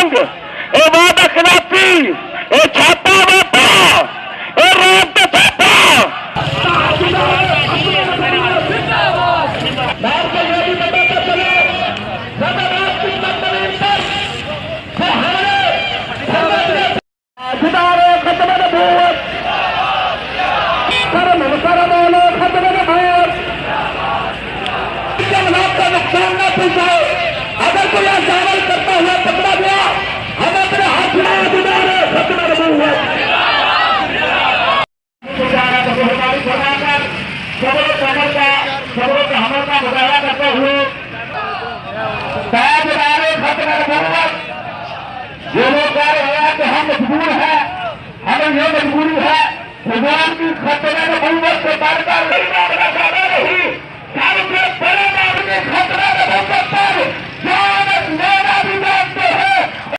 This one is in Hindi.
जंग, ये वादा खिलाफी, ये छापा वापा, ये रात छापा। नुकसान न पहुंचाए, अगर कोई चावल करता हुआ पकड़ा गया, हम अपने हाथ में हमारे खत्म हुआ खबरों का हमलों का मुकाबला करते हुए ये लोग कह रहे हैं कि हम मजबूर हैं, हमें ये मजबूरी है भगवान की खतरे में बहुमत से बार बार नहीं मांगना चाहता नहीं, बड़े खतरे में